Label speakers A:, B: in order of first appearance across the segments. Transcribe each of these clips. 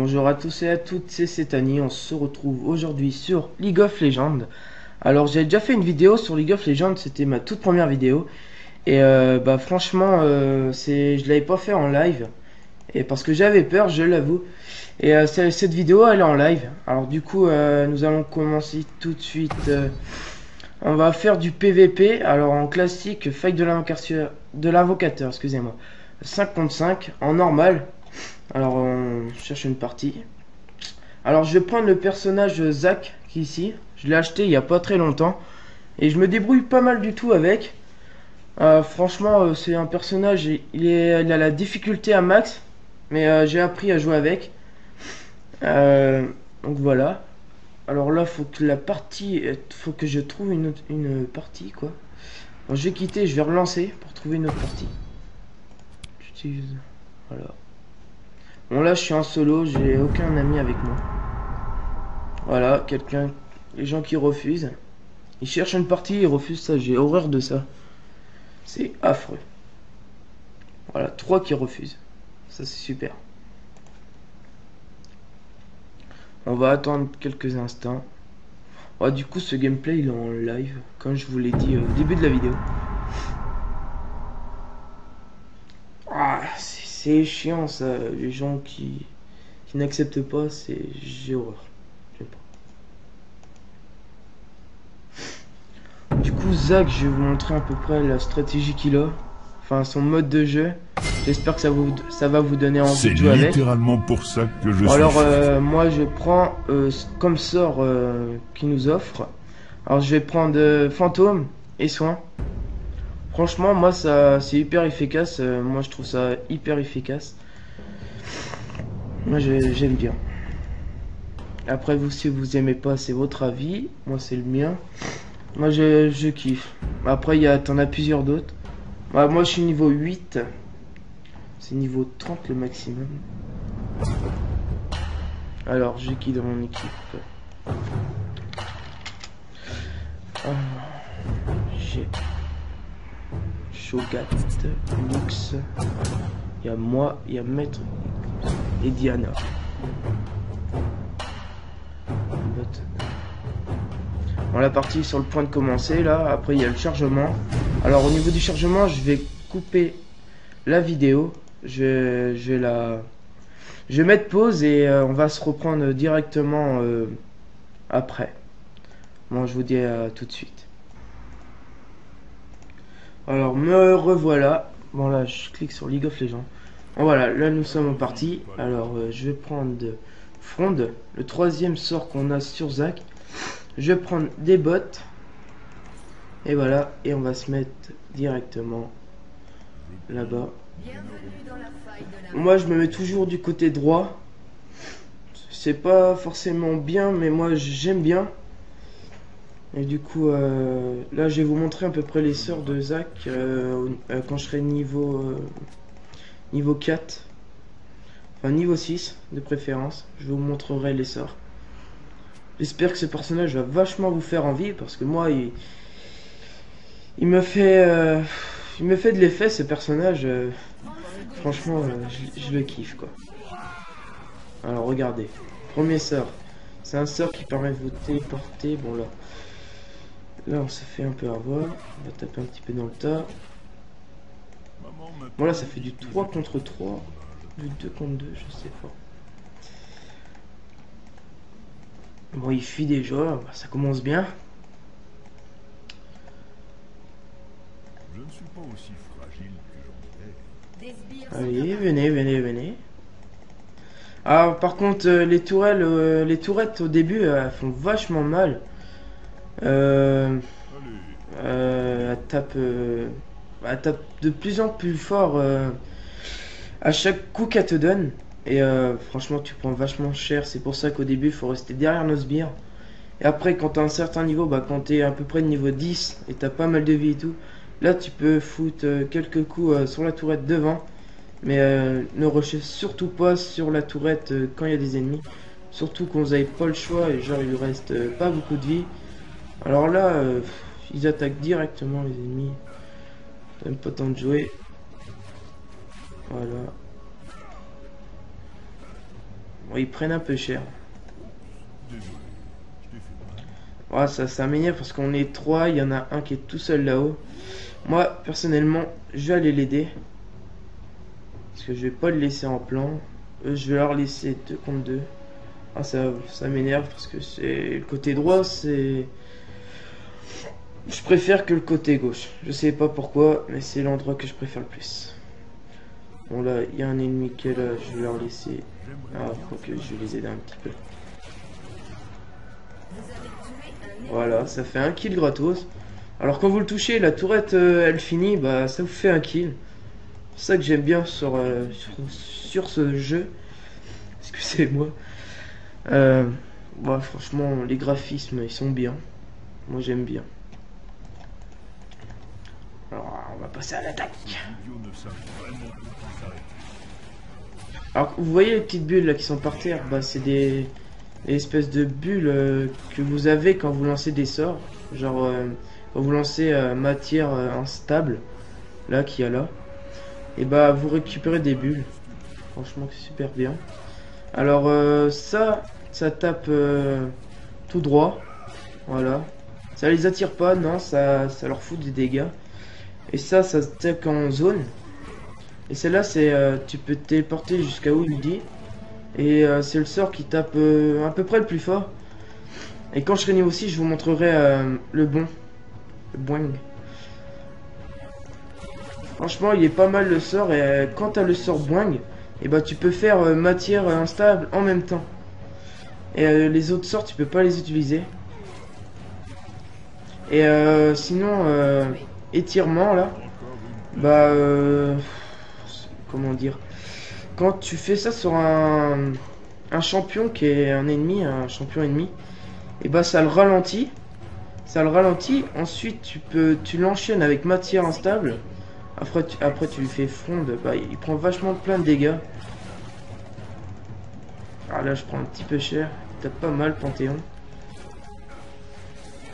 A: Bonjour à tous et à toutes, c'est Setani. On se retrouve aujourd'hui sur League of Legends. Alors j'ai déjà fait une vidéo sur League of Legends, c'était ma toute première vidéo. Et bah franchement, je l'avais pas fait en live. Et parce que j'avais peur, je l'avoue. Et cette vidéo elle est en live. Alors du coup, nous allons commencer tout de suite. On va faire du PVP. Alors en classique, fight de l'invocateur, excusez-moi. 5 contre 5 en normal. Alors on cherche une partie. Alors je vais prendre le personnage Zac qui est ici. Je l'ai acheté il y a pas très longtemps. Et je me débrouille pas mal du tout avec. Franchement c'est un personnage, il a la difficulté à max. Mais j'ai appris à jouer avec. Donc voilà. Alors là faut que la partie, faut que je trouve une partie quoi. Bon, je vais quitter, je vais relancer pour trouver une autre partie. J'utilise, voilà. Bon là je suis en solo, j'ai aucun ami avec moi. Voilà, les gens qui refusent. Ils cherchent une partie, ils refusent ça, j'ai horreur de ça. C'est affreux. Voilà, 3 qui refusent. Ça c'est super. On va attendre quelques instants. Du coup ce gameplay il est en live, comme je vous l'ai dit au début de la vidéo. C'est chiant ça, les gens qui n'acceptent pas, j'ai horreur. J'aime pas. Du coup Zac, je vais vous montrer à peu près la stratégie qu'il a, enfin son mode de jeu. J'espère que ça va vous donner envie de jouer avec.
B: C'est littéralement pour ça que je suis.
A: Alors moi je prends comme sort qu'il nous offre. Alors je vais prendre fantôme et soin. Franchement moi ça c'est hyper efficace, moi je trouve ça hyper efficace. Moi j'aime bien. Après vous si vous aimez pas c'est votre avis, moi c'est le mien. Moi je kiffe. Après t'en as plusieurs d'autres. Moi je suis niveau 8. C'est niveau 30 le maximum. Alors j'ai qui dans mon équipe? J'ai Shogat, Lux, il y a moi, il y a Maître et Diana. Bon, la partie est sur le point de commencer là. Après il y a le chargement. Alors au niveau du chargement, je vais couper la vidéo. Je vais mettre pause et on va se reprendre directement après. Bon, je vous dis tout de suite. Alors me revoilà. Bon là je clique sur League of Legends. Bon, voilà, là nous sommes en partie. Alors je vais prendre de Fronde, le troisième sort qu'on a sur Zac. Je vais prendre des bottes. Et voilà, et on va se mettre directement là-bas. Moi je me mets toujours du côté droit. C'est pas forcément bien, mais moi j'aime bien. Et du coup, là, je vais vous montrer à peu près les sorts de Zac quand je serai niveau 4. Enfin, niveau 6 de préférence. Je vous montrerai les sorts. J'espère que ce personnage va vachement vous faire envie parce que moi, il me fait de l'effet ce personnage. Franchement, je le kiffe quoi. Alors, regardez. Premier sort. C'est un sort qui permet de vous téléporter. Bon, là, on se fait un peu avoir. On va taper un petit peu dans le tas. Bon, là, ça fait du 3 contre 3. Du 2 contre 2, je sais pas. Bon, il fuit déjà. Ça commence bien.
B: Je ne suis pas aussi fragile que j'en
A: Allez, venez. Ah, par contre, les tourettes au début, elles font vachement mal. Elle tape de plus en plus fort à chaque coup qu'elle te donne. Et franchement, tu prends vachement cher. C'est pour ça qu'au début, il faut rester derrière nos sbires. Et après, quand tu as un certain niveau, quand tu es à peu près de niveau 10 et tu as pas mal de vie et tout, là, tu peux foutre quelques coups sur la tourette devant. Mais ne rushez surtout pas sur la tourette quand il y a des ennemis. Surtout quand vous n'avez pas le choix et genre il lui reste pas beaucoup de vie. Alors là, ils attaquent directement les ennemis. Même pas temps de jouer. Voilà. Bon, ils prennent un peu cher.
B: Désolé, je t'ai fait mal.
A: Ouais, ça m'énerve parce qu'on est trois, il y en a un qui est tout seul là-haut. Moi, personnellement, je vais aller l'aider. Parce que je vais pas le laisser en plan. Eux, je vais leur laisser 2 contre 2. Ah, ça m'énerve parce que c'est le côté droit, c'est... Je préfère que le côté gauche. Je sais pas pourquoi, mais c'est l'endroit que je préfère le plus. Bon là, il y a un ennemi qui est là, je vais leur laisser. Ah, faut que je vais les aider un petit peu. Voilà, ça fait un kill gratos. Alors quand vous le touchez, la tourette elle finit, bah ça vous fait un kill. C'est ça que j'aime bien sur ce jeu. Excusez-moi. Bah, franchement, les graphismes ils sont bien. Moi j'aime bien. Alors on va passer à l'attaque.
B: Idiots ne savent vraiment où s'arrêter.
A: Alors vous voyez les petites bulles là qui sont par terre, bah c'est des espèces de bulles que vous avez quand vous lancez des sorts. Genre quand vous lancez matière instable, là qu'il y a là. Et bah vous récupérez des bulles. Franchement c'est super bien. Alors ça tape tout droit. Voilà. Ça les attire pas, non, ça leur fout des dégâts. Et ça attaque en zone. Et celle-là c'est tu peux te téléporter jusqu'à où il dit. Et c'est le sort qui tape à peu près le plus fort. Et quand je serai niveau 6, je vous montrerai le boing. Franchement, il est pas mal le sort. Et quand t'as le sort boing, et bah tu peux faire matière instable en même temps. Et les autres sorts, tu peux pas les utiliser. Et sinon, étirement là, bah comment dire, quand tu fais ça sur un champion qui est un ennemi, un champion ennemi, et bah ça le ralentit. Ça le ralentit. Ensuite tu l'enchaînes avec matière instable. Après tu lui fais fondre. Bah il prend vachement plein de dégâts. Alors là je prends un petit peu cher. T'as pas mal Panthéon.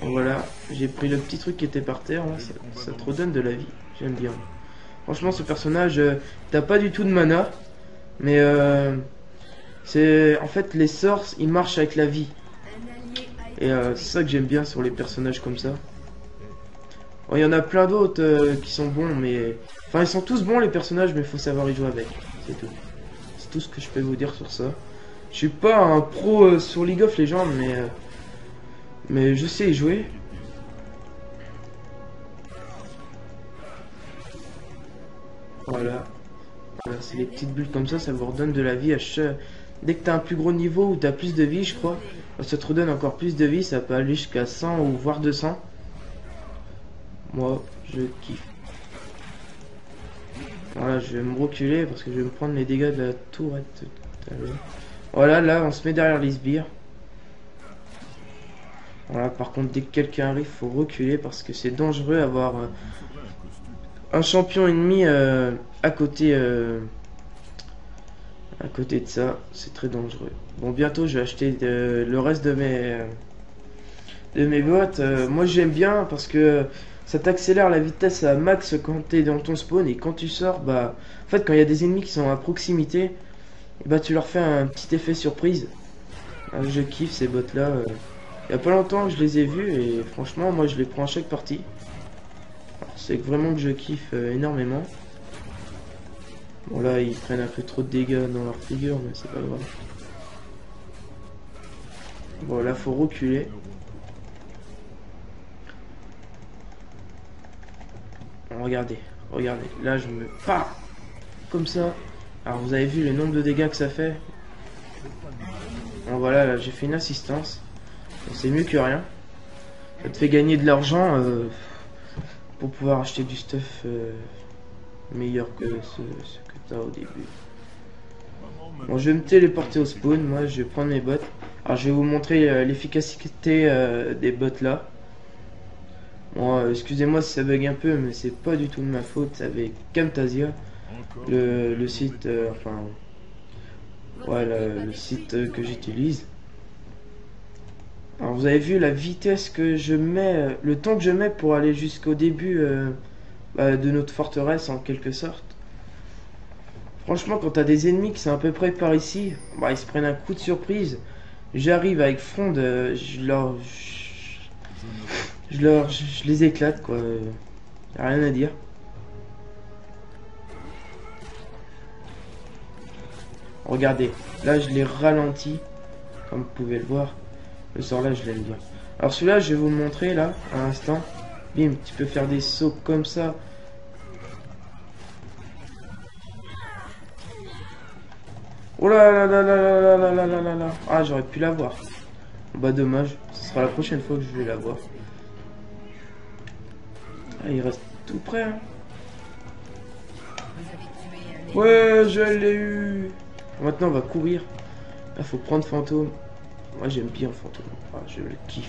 A: Voilà, j'ai pris le petit truc qui était par terre. Là. Ça te redonne de la vie. J'aime bien. Franchement ce personnage, t'as pas du tout de mana. Mais c'est en fait les sorts ils marchent avec la vie. Et c'est ça que j'aime bien sur les personnages comme ça. Bon, il y en a plein d'autres qui sont bons, mais... Enfin, ils sont tous bons les personnages, mais il faut savoir y jouer avec. C'est tout. C'est tout ce que je peux vous dire sur ça. Je suis pas un pro sur League of Legends, mais je sais y jouer. Voilà. Voilà, c'est les petites bulles comme ça vous redonne de la vie à chaque... Dès que t'as un plus gros niveau ou t'as plus de vie, je crois, ça te redonne encore plus de vie, ça peut aller jusqu'à 100 ou voire 200. Moi, je kiffe. Voilà, je vais me reculer parce que je vais me prendre les dégâts de la tourette. Voilà, là, on se met derrière les sbires. Voilà, par contre, dès que quelqu'un arrive, faut reculer parce que c'est dangereux d'avoir un champion ennemi à côté de ça. C'est très dangereux. Bon, bientôt, je vais acheter le reste de mes boîtes. Moi, j'aime bien parce que ça t'accélère la vitesse à max quand t'es dans ton spawn et quand tu sors, bah, en fait, quand il y a des ennemis qui sont à proximité, et bah, tu leur fais un petit effet surprise. Je kiffe ces bots là. Il y a pas longtemps que je les ai vus et franchement, moi, je les prends à chaque partie. C'est vraiment que je kiffe énormément. Bon, là, ils prennent un peu trop de dégâts dans leur figure, mais c'est pas grave. Bon, là, faut reculer. Regardez, regardez, là je me pars comme ça. Alors vous avez vu le nombre de dégâts que ça fait. Bon voilà, là j'ai fait une assistance. C'est mieux que rien. Ça te fait gagner de l'argent pour pouvoir acheter du stuff meilleur que ce que tu as au début. Bon, je vais me téléporter au spawn, moi je vais prendre mes bots. Alors je vais vous montrer l'efficacité des bots là. Bon, excusez-moi si ça bug un peu, mais c'est pas du tout de ma faute. C'est avec Camtasia, le site, enfin, ouais, le site que j'utilise. Alors vous avez vu la vitesse que je mets, le temps que je mets pour aller jusqu'au début de notre forteresse en quelque sorte. Franchement, quand t'as des ennemis qui sont à peu près par ici, bah, ils se prennent un coup de surprise. J'arrive avec Fronde, je les éclate, quoi. Y a rien à dire. Regardez, là je l'ai ralenti, comme vous pouvez le voir. Le sort là, je l'aime bien. Alors celui-là, je vais vous le montrer là, à l'instant. Bim, tu peux faire des sauts comme ça. Oh là là là là là là là là là là là. Ah, j'aurais pu l'avoir. Bah dommage, ce sera la prochaine fois que je vais l'avoir. Ah, il reste tout près, hein. Ouais, je l'ai eu. Maintenant, on va courir. Là, faut prendre fantôme. Moi, j'aime bien fantôme. Ah, je le kiffe.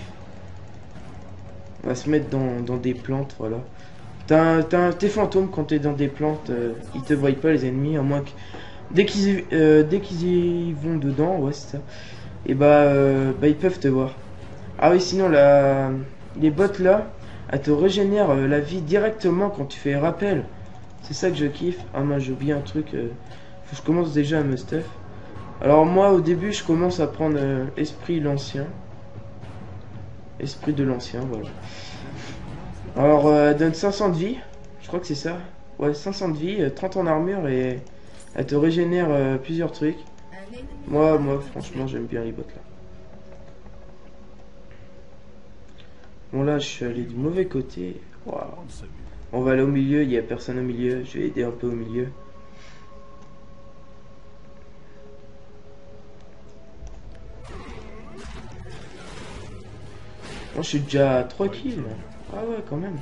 A: On va se mettre dans des plantes, voilà. Tes fantômes, quand t'es dans des plantes, ils te voient pas, les ennemis, à moins que... Dès qu'ils y vont dedans, ouais, c'est ça. Et bah, ils peuvent te voir. Ah oui, sinon, les bots, là, elles te régénèrent la vie directement quand tu fais rappel. C'est ça que je kiffe. Ah, moi, j'ai oublié un truc. Faut que je commence déjà à me stuff. Alors, moi, au début, je commence à prendre Esprit l'Ancien. Esprit de l'Ancien, voilà. Alors, elle donne 500 de vie. Je crois que c'est ça. Ouais, 500 de vie, 30 en armure et elle te régénère plusieurs trucs. Moi, franchement, j'aime bien les bots là. Bon, là, je suis allé du mauvais côté. Wow. On va aller au milieu, il n'y a personne au milieu. Je vais aider un peu au milieu. Moi, je suis déjà à 3 kills. Ah ouais, quand même.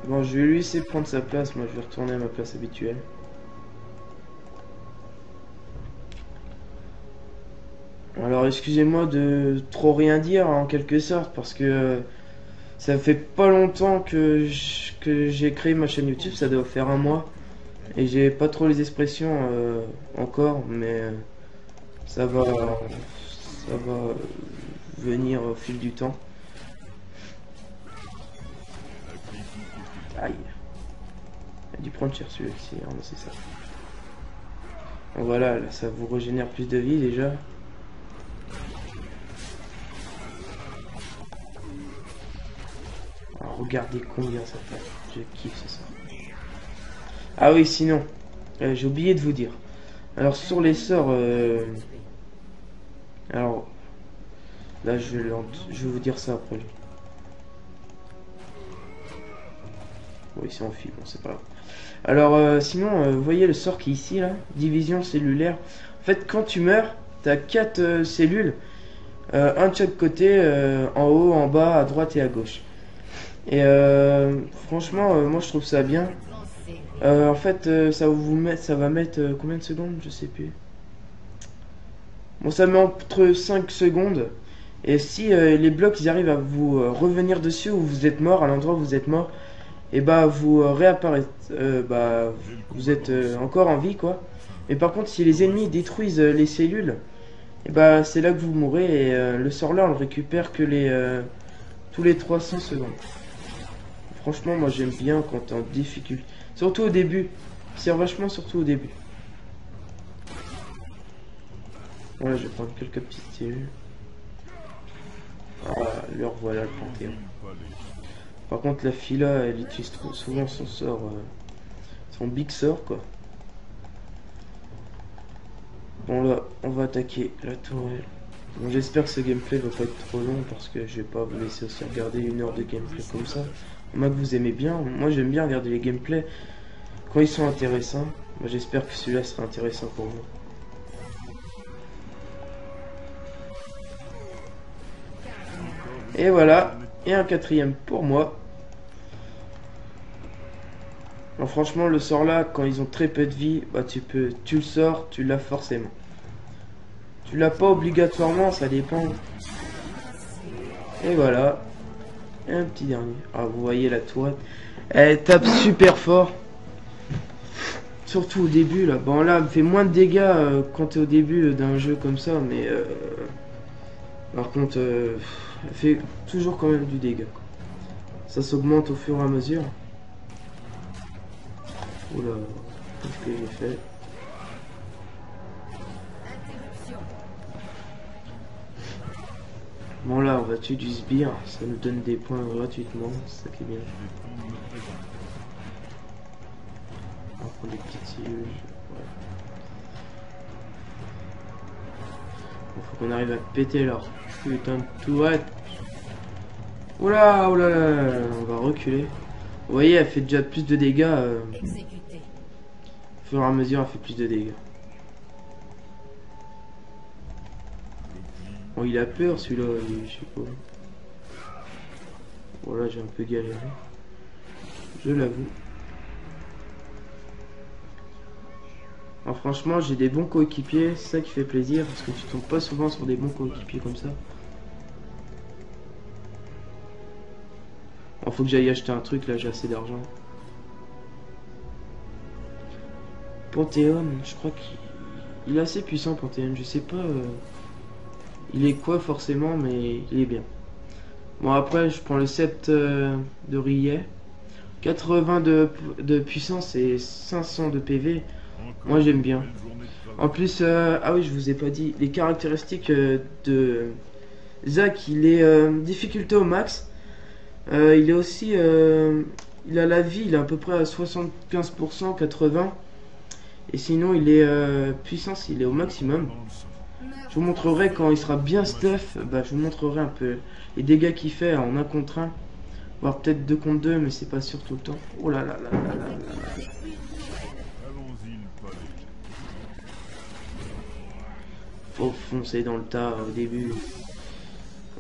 A: Bon, je vais lui laisser prendre sa place. Moi, je vais retourner à ma place habituelle. Alors, excusez-moi de trop rien dire, en quelque sorte, parce que ça fait pas longtemps que j'ai créé ma chaîne YouTube. Ça doit faire un mois. Et j'ai pas trop les expressions encore, mais ça va venir au fil du temps. Aïe. Il a dû prendre cher celui-ci, hein, c'est ça. Donc voilà, là, ça vous régénère plus de vie déjà. Alors, regardez combien ça fait. Je kiffe, c'est ça. Ah oui, sinon, j'ai oublié de vous dire. Alors sur les sorts, alors là je vais vous dire ça après. Bon, ici on file, bon c'est pas grave. Alors sinon, vous voyez le sort qui est ici là, division cellulaire. En fait, quand tu meurs, t'as 4 cellules, un de chaque côté, en haut, en bas, à droite et à gauche. Et franchement, moi je trouve ça bien. En fait, ça va mettre combien de secondes? Je sais plus. Bon, ça met entre 5 secondes. Et si les blocs ils arrivent à vous revenir dessus où vous êtes mort, à l'endroit où vous êtes mort, et bah vous réapparaissez, vous êtes encore en vie quoi. Mais par contre, si les ennemis détruisent les cellules, et bah c'est là que vous mourrez et le sort là on le récupère que tous les 300 secondes. Franchement, moi j'aime bien quand t'es en difficulté. Surtout au début. Il sert vachement surtout au début. Voilà, je vais prendre quelques petites cellules. Ah, le revoilà le Panthéon. Par contre, la Fila, elle utilise trop souvent son sort. Son big sort, quoi. Bon, là, on va attaquer la tourelle. Bon, j'espère que ce gameplay va pas être trop long parce que je vais pas vous laisser aussi regarder 1 heure de gameplay comme ça. Moi que vous aimez bien. Moi, j'aime bien regarder les gameplays quand ils sont intéressants. Moi, j'espère que celui-là sera intéressant pour vous. Et voilà, et un 4e pour moi. Alors franchement, le sort là, quand ils ont très peu de vie, bah tu le sors, tu l'as forcément. Tu l'as pas obligatoirement, ça dépend. Et voilà. Et un petit dernier. Ah, vous voyez la tourette. Elle tape super fort. Surtout au début là. Bon là, elle fait moins de dégâts quand t'es au début d'un jeu comme ça, mais par contre, elle fait toujours quand même du dégât. Ça s'augmente au fur et à mesure. Oula, qu'est-ce que j'ai fait? Bon là, on va tuer du sbire, ça nous donne des points gratuitement, c'est ça qui est bien. On va prendre des petites cellules. Ouais. Bon, faut qu'on arrive à péter leur putain de tourette. Oula, oula, là, on va reculer. Vous voyez, elle fait déjà plus de dégâts. Au fur et à mesure, elle fait plus de dégâts. Bon, il a peur celui-là, je sais pas. Voilà, j'ai un peu galéré. Je l'avoue. Alors, franchement, j'ai des bons coéquipiers, c'est ça qui fait plaisir, parce que tu tombes pas souvent sur des bons coéquipiers comme ça. Alors, faut que j'aille acheter un truc, là j'ai assez d'argent. Panthéon, je crois qu'il est assez puissant, Panthéon, je sais pas il est quoi forcément, mais il est bien. Bon, après je prends le sceptre de Rillet, 80 de puissance et 500 de PV, moi j'aime bien. En plus, ah oui, je vous ai pas dit, les caractéristiques de Zac, il est difficulté au max, il est aussi, il a la vie, il est à peu près à 75%, 80%. Et sinon, il est puissance, il est au maximum. Je vous montrerai quand il sera bien stuff. Bah, je vous montrerai un peu les dégâts qu'il fait en 1 contre 1. Voire peut-être 2 contre 2, mais c'est pas sûr tout le temps. Oh là là là là là là. Faut foncer dans le tas au début.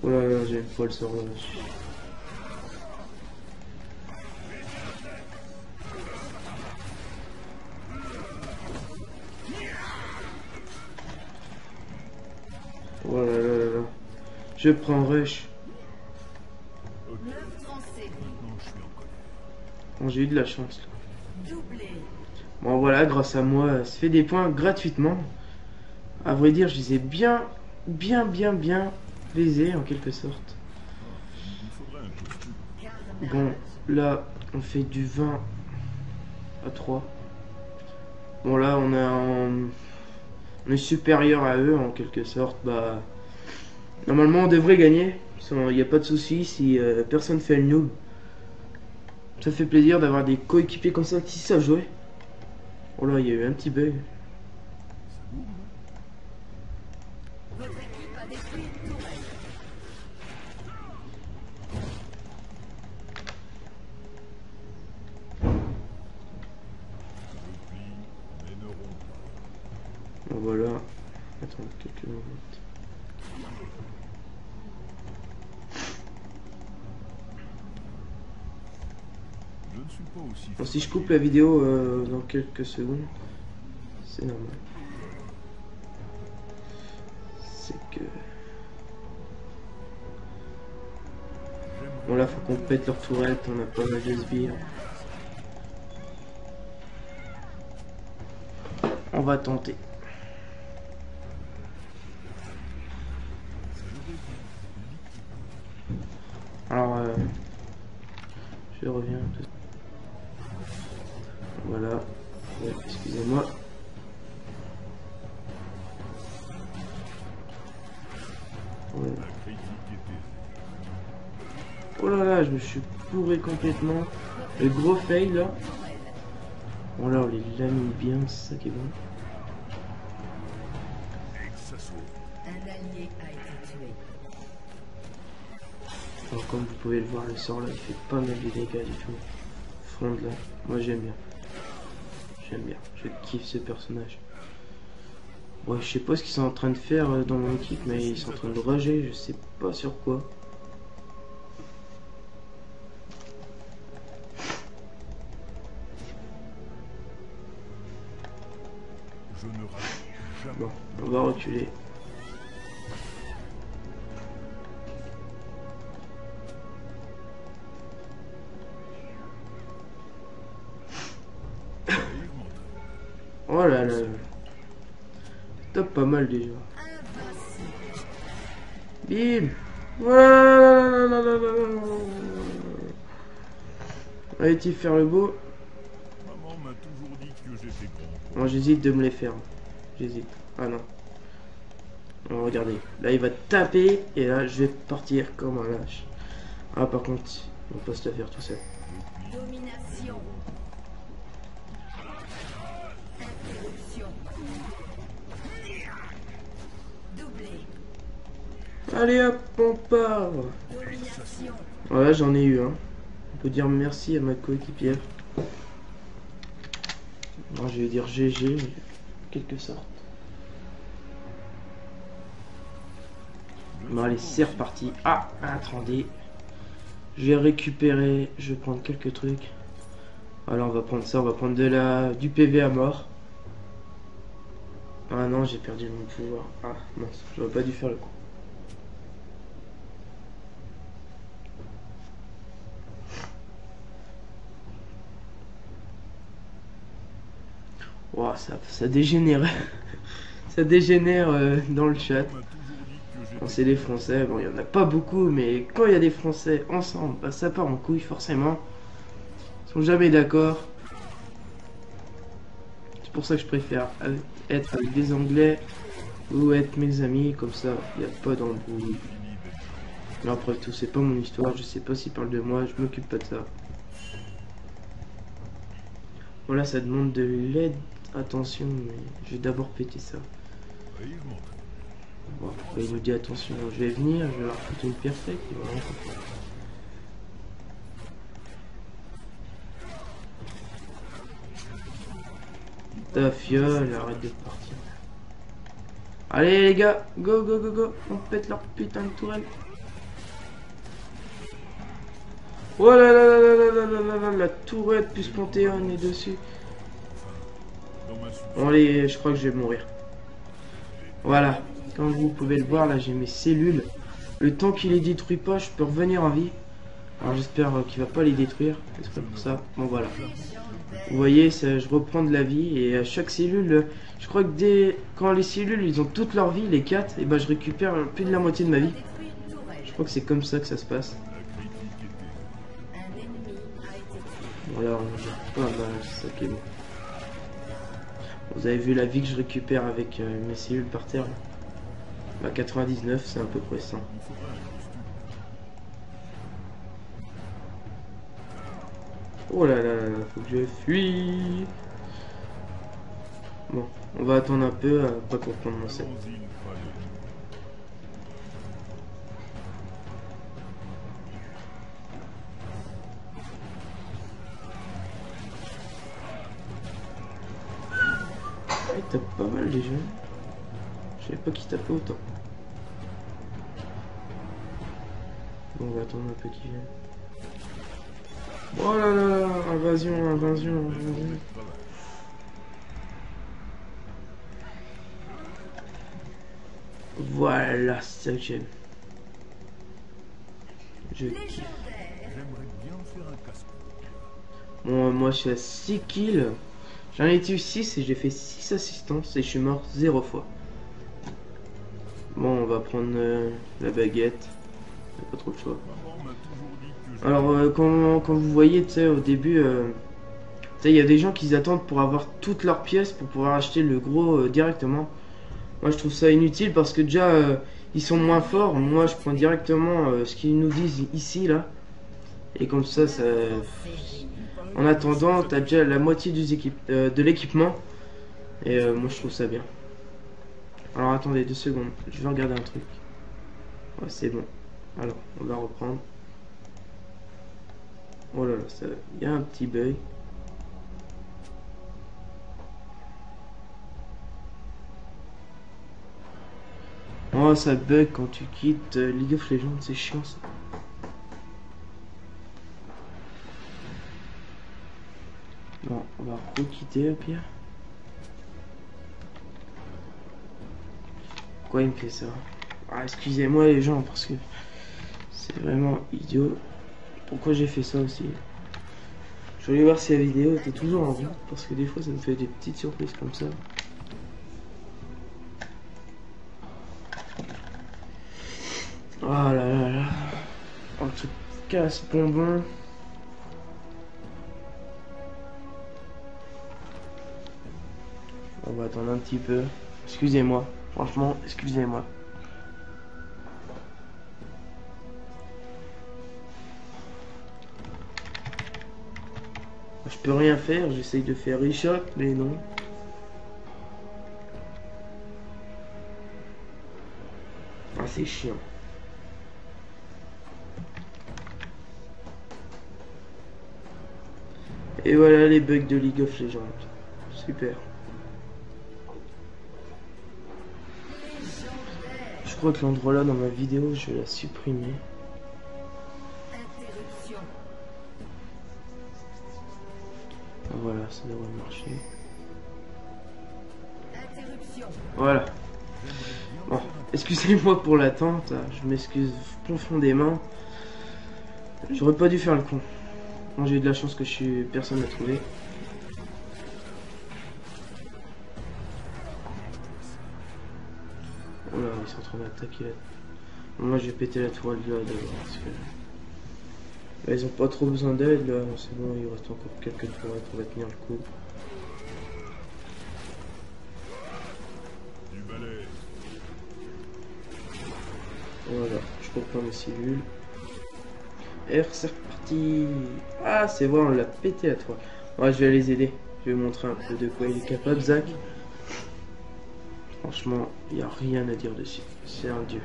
A: Oh là là, j'aime pas le sort là. Oh là là là là. Je prends rush. Bon, j'ai eu de la chance là. Bon voilà, grâce à moi, ça fait des points gratuitement. À vrai dire, je les ai bien baisés en quelque sorte. Bon, là, on fait du 20 à 3. Bon là, on est supérieur à eux en quelque sorte. Bah, normalement, on devrait gagner. Il n'y a pas de souci si personne fait le noob. Ça fait plaisir d'avoir des coéquipiers comme ça qui savent jouer. Oh là, il y a eu un petit bug. Bon voilà. Attends quelques minutes. Bon, si je coupe la vidéo dans quelques secondes, c'est normal. C'est que... Bon là, faut qu'on pète leur tourette, on a pas mal de sbires. On va tenter. Alors, je reviens. Voilà. Ouais, excusez-moi. Voilà. Oh là là, je me suis bourré complètement. Le gros fail là. Bon là, on les lamine bien, c'est ça qui est bon.
C: Un allié a été tué.
A: Alors, comme vous pouvez le voir, le sort là, il fait pas mal de dégâts du tout. Fronde là, moi j'aime bien. J'aime bien, je kiffe ce personnage. Bon, je sais pas ce qu'ils sont en train de faire dans mon équipe, mais ils sont en train de rager, je sais pas sur quoi. Bon, on va reculer. Oh là là. Top pas mal déjà. Bim. Allez-y faire le beau.
B: Maman m'a toujours
A: Moi j'hésite de me les faire. J'hésite. Ah non. Oh, regardez. Là il va taper et là je vais partir comme un lâche. Ah par contre, on peut se la faire tout seul.
C: Domination. Interruption. Doublé.
A: Allez hop, on part.
C: Domination.
A: Voilà, j'en ai eu un. On peut dire merci à ma coéquipière. Non, je vais dire GG, mais en quelque sorte. Bon allez, c'est reparti. Ah, attendez. Je vais récupérer, je vais prendre quelques trucs. Alors on va prendre ça, on va prendre du PV à mort. Ah non, j'ai perdu mon pouvoir. Ah mince, j'aurais pas dû faire le coup. Wow, ça dégénère. Ça dégénère dans le chat. Bon, c'est des Français, bon il y en a pas beaucoup, mais quand il y a des Français ensemble, bah, ça part en couille forcément. Ils sont jamais d'accord. C'est pour ça que je préfère être avec des Anglais ou être mes amis, comme ça il n'y a pas d'embrouille. Mais après tout, c'est pas mon histoire, je sais pas s'ils parlent de moi, je m'occupe pas de ça. Voilà, ça demande de l'aide. Attention, mais je vais d'abord péter ça. Bon, il nous dit attention, je vais venir, je vais leur foutre une perfecte, il va rien comprendre. Ta fiole, arrête de partir. Allez les gars, go go go go, on pète leur putain de tourelle. Oh là là là là là là là là, la tourelle plus Panthéon est dessus. Bon allez, je crois que je vais mourir. Voilà, comme vous pouvez le voir, là j'ai mes cellules. Le temps qu'il les détruit pas, je peux revenir en vie. Alors j'espère qu'il va pas les détruire, j'espère pour ça. Bon voilà. Vous voyez, je reprends de la vie et à chaque cellule, je crois que quand les cellules ils ont toute leur vie, les 4, et ben je récupère plus de la moitié de ma vie. Je crois que c'est comme ça que ça se passe. Voilà, on a pas mal, c'est ça qui est bon. Vous avez vu la vie que je récupère avec mes cellules par terre. Bah 99, c'est à peu près ça. Oh là là là, faut que je fuis. Bon, on va attendre un peu, pas pour prendre mon set. Il tape pas mal déjà. Je savais pas qu'il tapait autant. Bon, on va attendre un peu qu'il vienne. Oh là là là, invasion, invasion, invasion. Voilà, c'est ça que j'aime. Je kiffe. Bon, moi je suis à 6 kills. J'en ai eu 6 et j'ai fait 6 assistances et je suis mort 0 fois. Bon, on va prendre la baguette. Il n'y a pas trop de choix. Alors, quand vous voyez, tu sais, au début, il y a des gens qui attendent pour avoir toutes leurs pièces pour pouvoir acheter le gros directement. Moi, je trouve ça inutile parce que déjà, ils sont moins forts. Moi, je prends directement ce qu'ils nous disent ici, là. Et comme ça, en attendant, t'as déjà la moitié de l'équipement. Et moi, je trouve ça bien. Alors, attendez 2 secondes. Je vais regarder un truc. Ouais, c'est bon. Alors, on va reprendre. Oh là là, il y a un petit bug. Oh, ça bug quand tu quittes League of Legends, c'est chiant ça. Bon, on va re-quitter au pire. Pourquoi il me fait ça? Ah, excusez-moi les gens, parce que c'est vraiment idiot. Pourquoi j'ai fait ça aussi? Je voulais voir si la vidéo était toujours en vie, parce que des fois ça me fait des petites surprises comme ça. Oh là là là. Un truc casse bonbon. On va attendre un petit peu. Excusez-moi. Franchement, excusez-moi. Je peux rien faire. J'essaye de faire reshot, mais non. Ah, c'est chiant. Et voilà les bugs de League of Legends. Super. Je crois que l'endroit là dans ma vidéo, je vais la supprimer. Voilà, ça devrait marcher. Voilà. Bon, excusez-moi pour l'attente. Je m'excuse profondément. J'aurais pas dû faire le con. Bon, j'ai eu de la chance que personne n'a trouvé. Oh là, ils sont en train d'attaquer là. Bon, moi, je vais péter la toile là d'abord. Parce que... là, ils ont pas trop besoin d'aide là. C'est bon, il reste encore quelques tours pour tenir le coup. Voilà, je reprends mes cellules. R, c'est reparti. Ah, c'est vrai, on l'a pété la toile. Ouais, je vais les aider. Je vais montrer un peu de quoi il est capable, Zach. Franchement, il n'y a rien à dire dessus. C'est un dieu.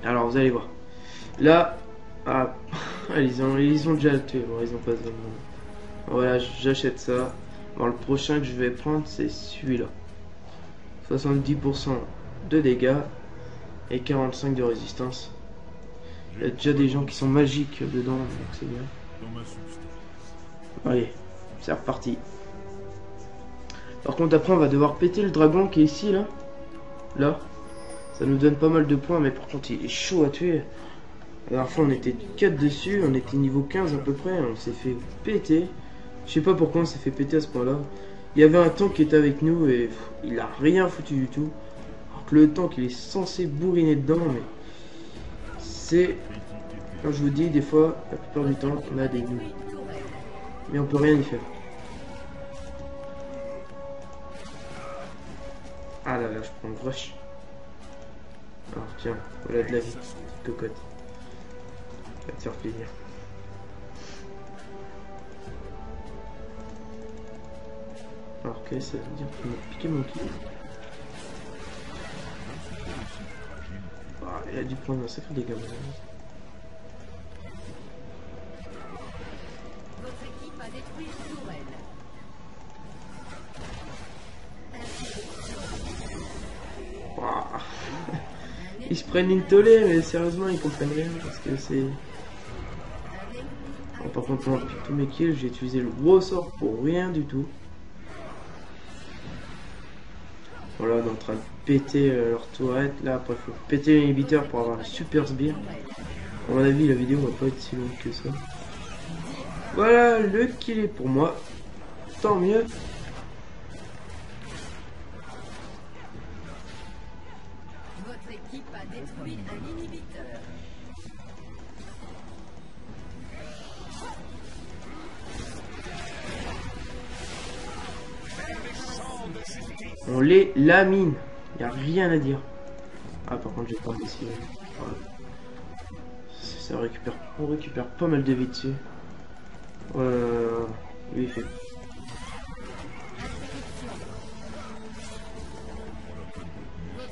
A: Alors, vous allez voir. Là, ah, ils ont déjà le tué. Bon, ils ont pas besoin de moi. Voilà, j'achète ça. Bon, le prochain que je vais prendre, c'est celui-là. 70% de dégâts et 45 de résistance. Il y a déjà des gens qui sont magiques dedans, donc c'est bien. Allez, c'est reparti. Par contre, après, on va devoir péter le dragon qui est ici, là. Là. Ça nous donne pas mal de points, mais par contre, il est chaud à tuer. La dernière fois, on était 4 dessus, on était niveau 15 à peu près, on s'est fait péter. Je sais pas pourquoi on s'est fait péter à ce point-là. Il y avait un tank qui était avec nous et il a rien foutu du tout. Alors que le tank, il est censé bourriner dedans, mais... c'est... Quand je vous dis, des fois, la plupart du temps, on a des noobs. Mais on peut rien y faire. Ah là là, je prends le rush. Alors tiens, voilà de la vie, petite cocotte. Ça va te faire plaisir. Alors ok, ça veut dire qu'il m'a piqué mon kill. Ah, il a dû prendre un sacré dégât. Ils se prennent une tollée, mais sérieusement, ils comprennent rien parce que c'est. Bon, par contre, pendant tous mes kills, j'ai utilisé le gros sort pour rien du tout. Voilà, on est en train de péter leur tourette. Là, après, il faut péter l'inhibiteur pour avoir le super sbire. À mon avis, la vidéo va pas être si longue que ça. Voilà, le kill est pour moi. Tant mieux. On les lamine. Il n'y a rien à dire. Ah, par contre, j'ai pas essayé. Ça récupère. On récupère pas mal de vie dessus. Lui, il fait.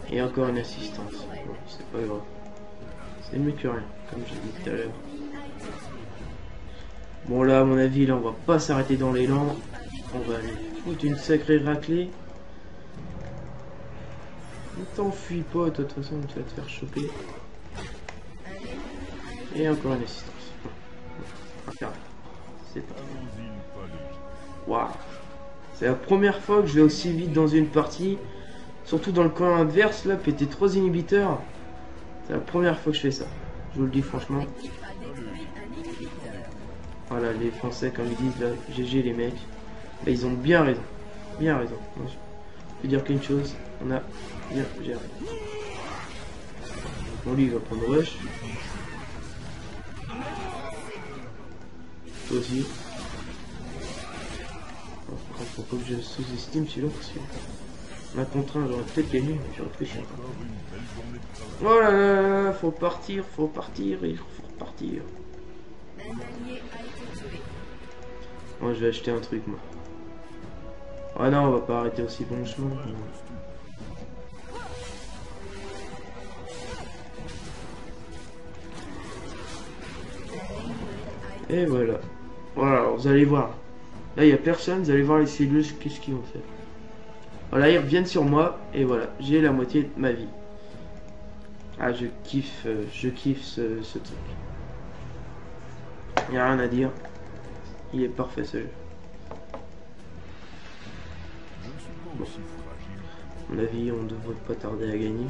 A: Et encore une assistance. Bon, c'est pas grave. C'est mieux que rien, comme j'ai dit tout à l'heure. Bon, là, à mon avis, là, on va pas s'arrêter dans l'élan. On va aller foutre une sacrée raclée. Ne t'enfuis pas, toi, de toute façon, tu vas te faire choper. Et encore une assistance. C'est pas. Waouh! C'est la première fois que je vais aussi vite dans une partie. Surtout dans le camp adverse, là, péter 3 inhibiteurs. C'est la première fois que je fais ça. Je vous le dis franchement. Voilà, les Français, comme ils disent, là, GG les mecs. Là, ils ont bien raison. Bien raison. Moi, je peux dire qu'une chose, on a bien géré. Bon, lui, il va prendre rush. Toi aussi. On va prendre Faut pas que je sous-estime celui-là parce que ma contre 1 j'aurais peut-être gagné, mais j'ai réfléchi encore. Oh là là, faut partir, il faut repartir. Moi je vais acheter un truc moi. Ah non, on va pas arrêter aussi bon chemin. Et voilà. Voilà, alors, vous allez voir. Là, il n'y a personne, vous allez voir les cellules, qu'est-ce qu'ils vont faire. Voilà, ils reviennent sur moi, et voilà, j'ai la moitié de ma vie. Ah, je kiffe ce truc. Il n'y a rien à dire. Il est parfait ce jeu. Bon. À mon avis, on devrait pas tarder à gagner.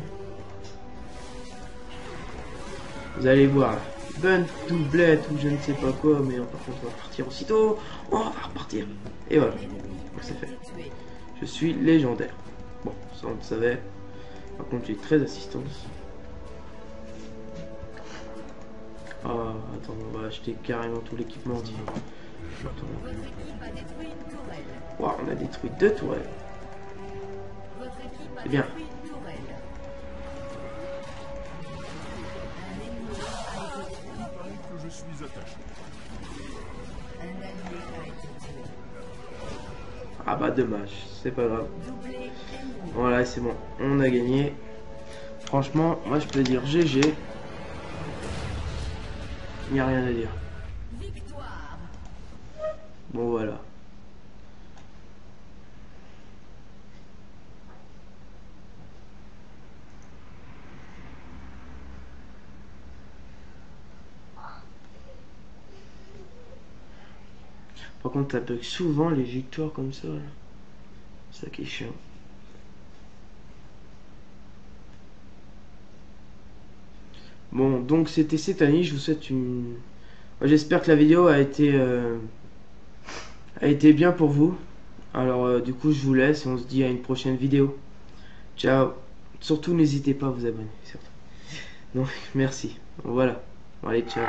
A: Vous allez voir. Bonne doublette ou je ne sais pas quoi, mais par contre on va partir aussitôt. On va repartir. Et voilà, c'est fait. Je suis légendaire. Bon, ça on le savait. Par contre j'ai 13 assistances. Ah, attends, on va acheter carrément tout l'équipement. Wow, on a détruit 2 tourelles. C'est bien.
B: Je suis attaché.
A: Ah bah dommage, c'est pas grave. Voilà, c'est bon, on a gagné. Franchement, moi je peux dire GG. Il n'y a rien à dire. Bon voilà. Par contre, ça bug souvent les victoires comme ça. Là. Ça qui est chiant. Bon, donc c'était cette année. Je vous souhaite une. J'espère que la vidéo a été bien pour vous. Alors, du coup, je vous laisse et on se dit à une prochaine vidéo. Ciao. Surtout, n'hésitez pas à vous abonner. Surtout. Donc, merci. Voilà. Bon, allez, ciao.